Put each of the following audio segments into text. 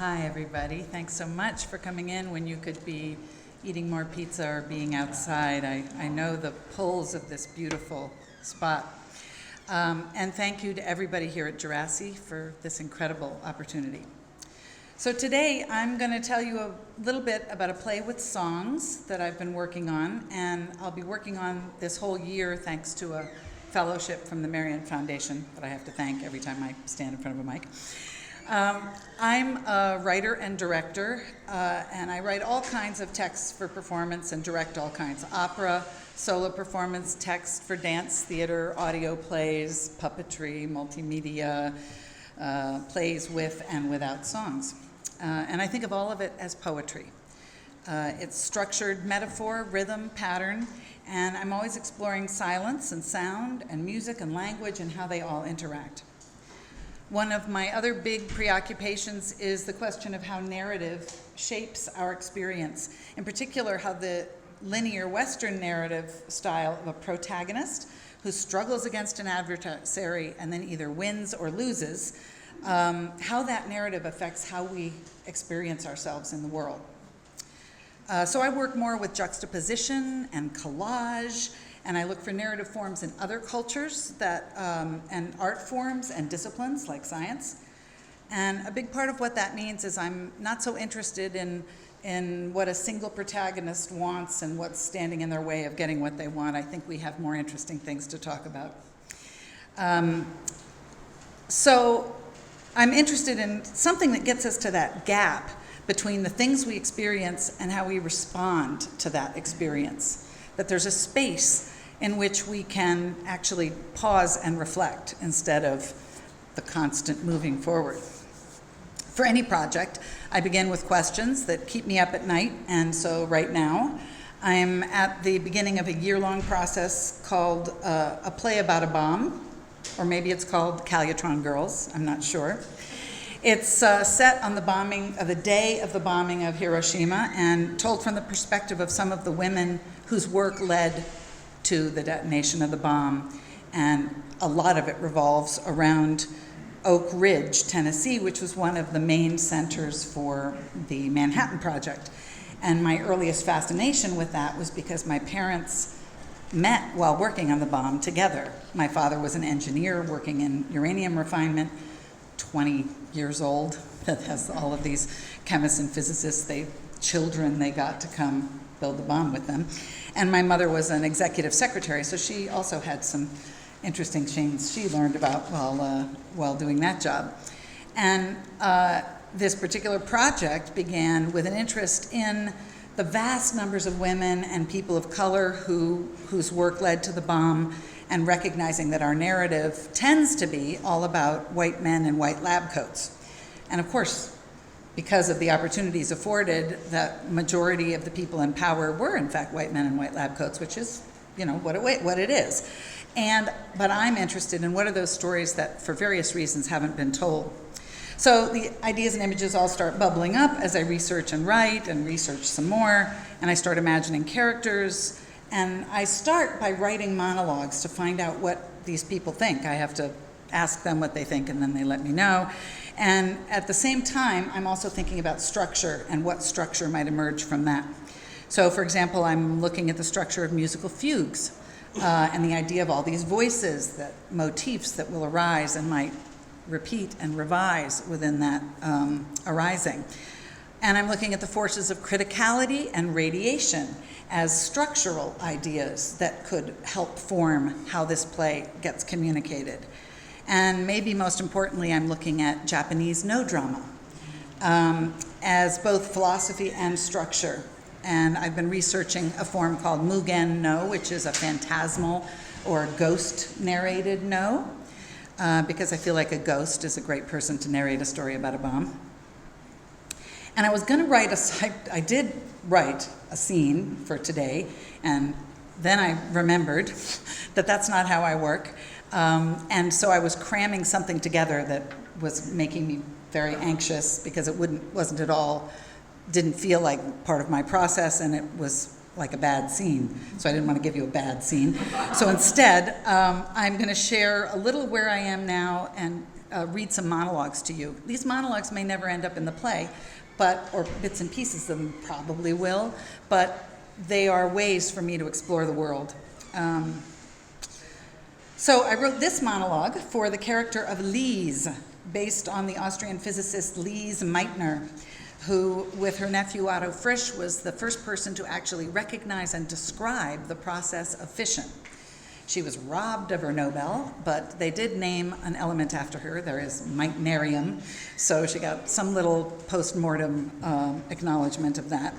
Hi, everybody. Thanks so much for coming in when you could be eating more pizza or being outside. I know the pulls of this beautiful spot. And thank you to everybody here at Djerassi for this incredible opportunity. So today I'm going to tell you a little bit about a play with songs that I've been working on, and I'll be working on this whole year thanks to a fellowship from the Marian Foundation that I have to thank every time I stand in front of a mic. I'm a writer and director, and I write all kinds of texts for performance and direct all kinds: opera, solo performance, text for dance, theater, audio plays, puppetry, multimedia, plays with and without songs. And I think of all of it as poetry. It's structured metaphor, rhythm, pattern, and I'm always exploring silence and sound and music and language and how they all interact. One of my other big preoccupations is the question of how narrative shapes our experience. In particular, how the linear Western narrative style of a protagonist who struggles against an adversary and then either wins or loses, how that narrative affects how we experience ourselves in the world. So I work more with juxtaposition and collage, and I look for narrative forms in other cultures and art forms and disciplines like science. And a big part of what that means is I'm not so interested in what a single protagonist wants and what's standing in their way of getting what they want. I think we have more interesting things to talk about. So I'm interested in something that gets us to that gap between the things we experience and how we respond to that experience. That there's a space in which we can actually pause and reflect instead of the constant moving forward. For any project, I begin with questions that keep me up at night, and so right now, I'm at the beginning of a year-long process called A Play About a Bomb, or maybe it's called Calyatron Girls, I'm not sure. It's set on the day of the bombing of Hiroshima and told from the perspective of some of the women whose work led to the detonation of the bomb. And a lot of it revolves around Oak Ridge, Tennessee, which was one of the main centers for the Manhattan Project. And my earliest fascination with that was because my parents met while working on the bomb together. My father was an engineer working in uranium refinement, 20 years old, that has all of these chemists and physicists, they got to come build the bomb with them. And my mother was an executive secretary, so she also had some interesting things she learned about while doing that job. And this particular project began with an interest in the vast numbers of women and people of color whose work led to the bomb, and recognizing that our narrative tends to be all about white men in white lab coats. And of course, because of the opportunities afforded, the majority of the people in power were in fact white men in white lab coats, which is, what it is. But I'm interested in what are those stories that for various reasons haven't been told. So the ideas and images all start bubbling up as I research and write and research some more, and I start imagining characters. And I start by writing monologues to find out what these people think. I have to ask them what they think, and then they let me know. And at the same time, I'm also thinking about structure and what structure might emerge from that. So, for example, I'm looking at the structure of musical fugues and the idea of all these voices, motifs that will arise and might repeat and revise within that arising. And I'm looking at the forces of criticality and radiation as structural ideas that could help form how this play gets communicated. And maybe most importantly, I'm looking at Japanese no drama as both philosophy and structure. And I've been researching a form called Mugen no, which is a phantasmal or ghost narrated no, because I feel like a ghost is a great person to narrate a story about a bomb. And I was going to I did write a scene for today, and then I remembered that that's not how I work. And so I was cramming something together that was making me very anxious because it didn't feel like part of my process, and it was like a bad scene. So I didn't want to give you a bad scene. So instead, I'm going to share a little where I am now and read some monologues to you. These monologues may never end up in the play, or bits and pieces of them probably will, but they are ways for me to explore the world. So I wrote this monologue for the character of Lise, based on the Austrian physicist Lise Meitner, who, with her nephew Otto Frisch, was the first person to actually recognize and describe the process of fission. She was robbed of her Nobel, but they did name an element after her. There is Meitnerium, so she got some little post-mortem acknowledgement of that.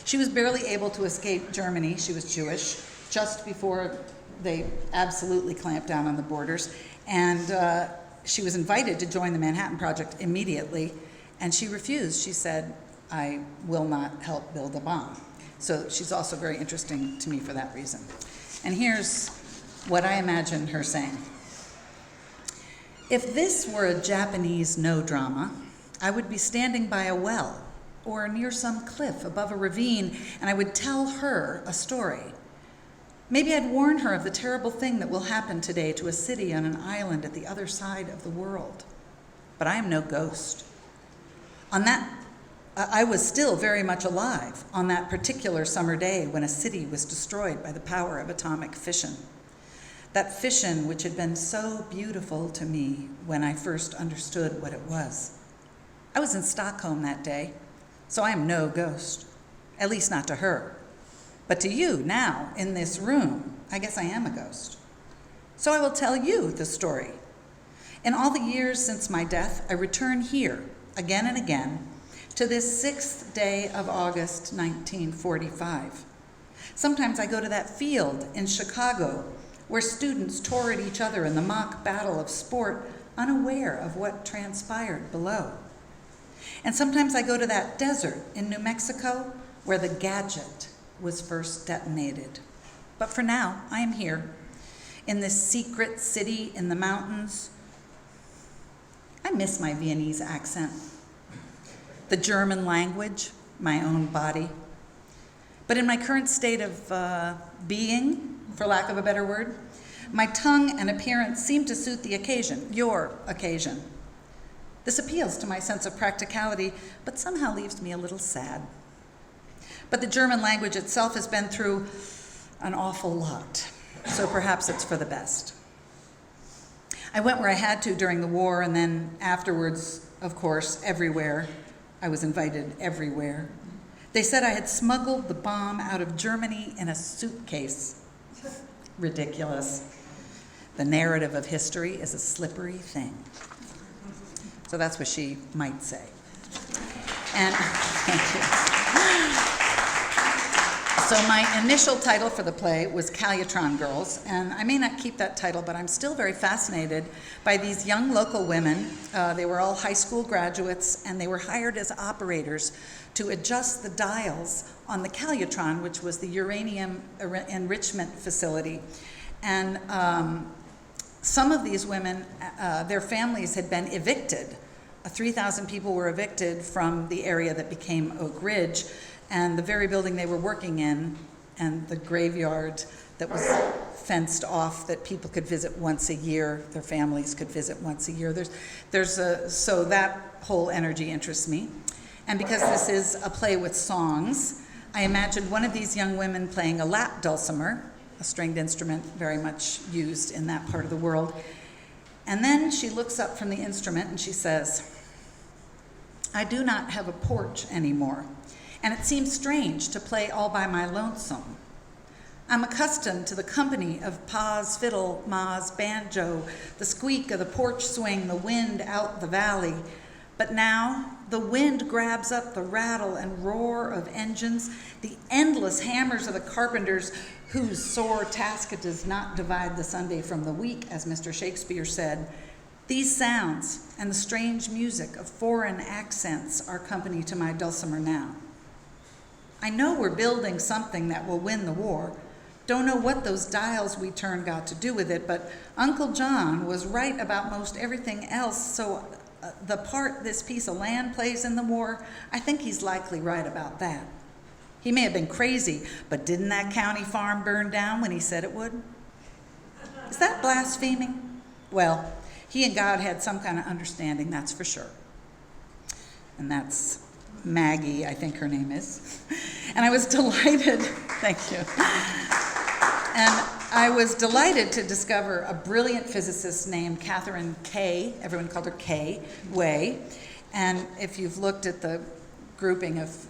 She was barely able to escape Germany. She was Jewish, just before they absolutely clamped down on the borders. And she was invited to join the Manhattan Project immediately, and she refused. She said, "I will not help build a bomb." So she's also very interesting to me for that reason. And here's what I imagine her saying. If this were a Japanese no drama, I would be standing by a well or near some cliff above a ravine, and I would tell her a story. Maybe I'd warn her of the terrible thing that will happen today to a city on an island at the other side of the world. But I am no ghost. I was still very much alive on that particular summer day when a city was destroyed by the power of atomic fission. That fission which had been so beautiful to me when I first understood what it was. I was in Stockholm that day, so I am no ghost, at least not to her. But to you now, in this room, I guess I am a ghost. So I will tell you the story. In all the years since my death, I return here, again and again, to this 6th day of August, 1945. Sometimes I go to that field in Chicago where students tore at each other in the mock battle of sport, unaware of what transpired below. And sometimes I go to that desert in New Mexico where the gadget was first detonated. But for now, I am here, in this secret city in the mountains. I miss my Viennese accent, the German language, my own body. But in my current state of being, for lack of a better word, my tongue and appearance seem to suit the occasion, your occasion. This appeals to my sense of practicality, but somehow leaves me a little sad. But the German language itself has been through an awful lot, so perhaps it's for the best. I went where I had to during the war, and then afterwards, of course, everywhere. I was invited everywhere. They said I had smuggled the bomb out of Germany in a suitcase. Ridiculous. The narrative of history is a slippery thing. So that's what she might say. And thank you. So my initial title for the play was Calyatron Girls, and I may not keep that title, but I'm still very fascinated by these young local women. They were all high school graduates, and they were hired as operators to adjust the dials on the Calyatron, which was the uranium enrichment facility. And some of these women, their families had been evicted. 3,000 people were evicted from the area that became Oak Ridge, and the very building they were working in, and the graveyard that was fenced off that people could visit once a year, their families could visit once a year. So that whole energy interests me. And because this is a play with songs, I imagined one of these young women playing a lap dulcimer, a stringed instrument very much used in that part of the world. And then she looks up from the instrument and she says, "I do not have a porch anymore, and it seems strange to play all by my lonesome. I'm accustomed to the company of Pa's fiddle, Ma's banjo, the squeak of the porch swing, the wind out the valley. But now the wind grabs up the rattle and roar of engines, the endless hammers of the carpenters, whose sore task it does not divide the Sunday from the week, as Mr. Shakespeare said. These sounds and the strange music of foreign accents are company to my dulcimer now. I know we're building something that will win the war. Don't know what those dials we turn got to do with it, but Uncle John was right about most everything else, so the part this piece of land plays in the war, I think he's likely right about that. He may have been crazy, but didn't that county farm burn down when he said it would? Is that blaspheming? Well, He and God had some kind of understanding, that's for sure. And that's Maggie, I think her name is. And I was delighted, thank you. And I was delighted to discover a brilliant physicist named Catherine K, everyone called her K, Way. And if you've looked at the grouping of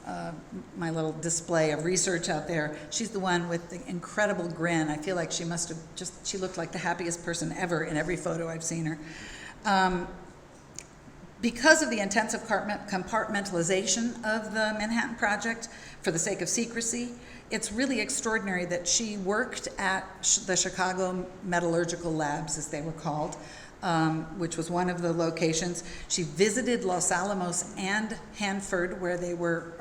my little display of research out there, she's the one with the incredible grin. I feel like she must have she looked like the happiest person ever in every photo I've seen her. Because of the intensive compartmentalization of the Manhattan Project for the sake of secrecy, it's really extraordinary that she worked at the Chicago Metallurgical Labs, as they were called, which was one of the locations. She visited Los Alamos and Hanford, where they were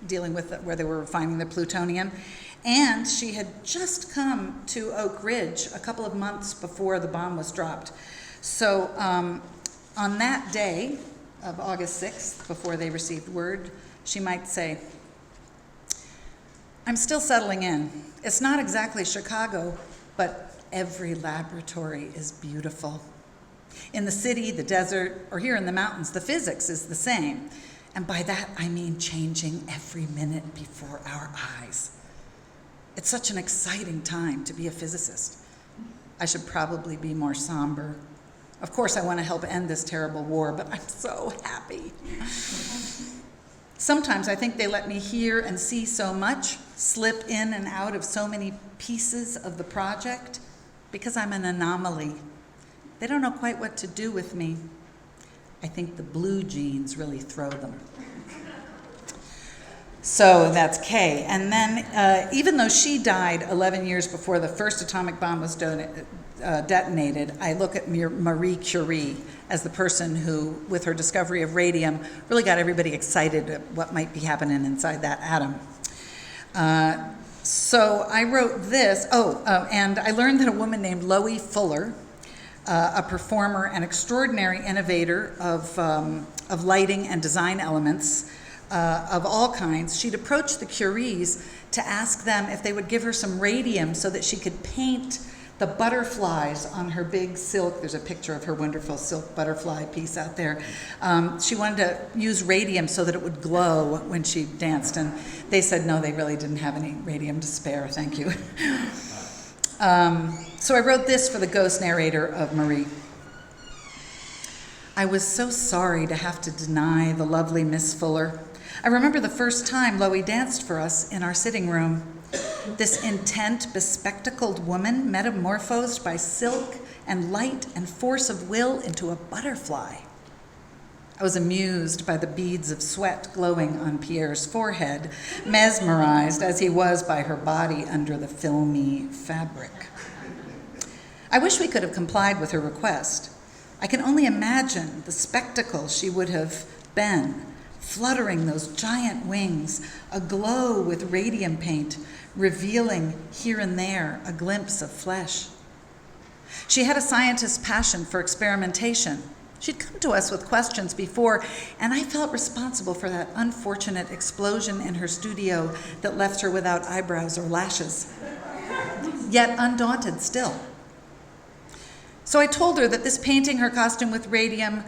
where they were refining the plutonium. And she had just come to Oak Ridge a couple of months before the bomb was dropped. So on that day of August 6th, before they received word, she might say, "I'm still settling in. It's not exactly Chicago, but every laboratory is beautiful. In the city, the desert, or here in the mountains, the physics is the same. And by that, I mean changing every minute before our eyes. It's such an exciting time to be a physicist. I should probably be more somber. Of course, I want to help end this terrible war, but I'm so happy. Sometimes I think they let me hear and see so much, slip in and out of so many pieces of the project, because I'm an anomaly. They don't know quite what to do with me. I think the blue genes really throw them." So that's Kay. And then even though she died 11 years before the first atomic bomb was detonated, I look at Marie Curie as the person who, with her discovery of radium, really got everybody excited at what might be happening inside that atom. So I wrote this, and I learned that a woman named Loie Fuller, a performer and extraordinary innovator of lighting and design elements of all kinds, she'd approached the Curies to ask them if they would give her some radium so that she could paint the butterflies on her big silk. There's a picture of her wonderful silk butterfly piece out there. She wanted to use radium so that it would glow when she danced, and they said no, they really didn't have any radium to spare, thank you. So I wrote this for the ghost narrator of Marie. "I was so sorry to have to deny the lovely Miss Fuller. I remember the first time Loie danced for us in our sitting room. This intent, bespectacled woman metamorphosed by silk and light and force of will into a butterfly. I was amused by the beads of sweat glowing on Pierre's forehead, mesmerized as he was by her body under the filmy fabric. I wish we could have complied with her request. I can only imagine the spectacle she would have been, fluttering those giant wings, aglow with radium paint, revealing here and there a glimpse of flesh. She had a scientist's passion for experimentation. She'd come to us with questions before, and I felt responsible for that unfortunate explosion in her studio that left her without eyebrows or lashes, yet undaunted still. So I told her that this painting her costume with radium,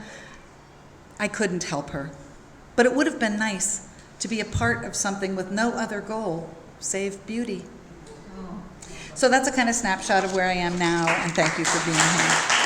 I couldn't help her, but it would have been nice to be a part of something with no other goal save beauty. So that's a kind of snapshot of where I am now, and thank you for being here.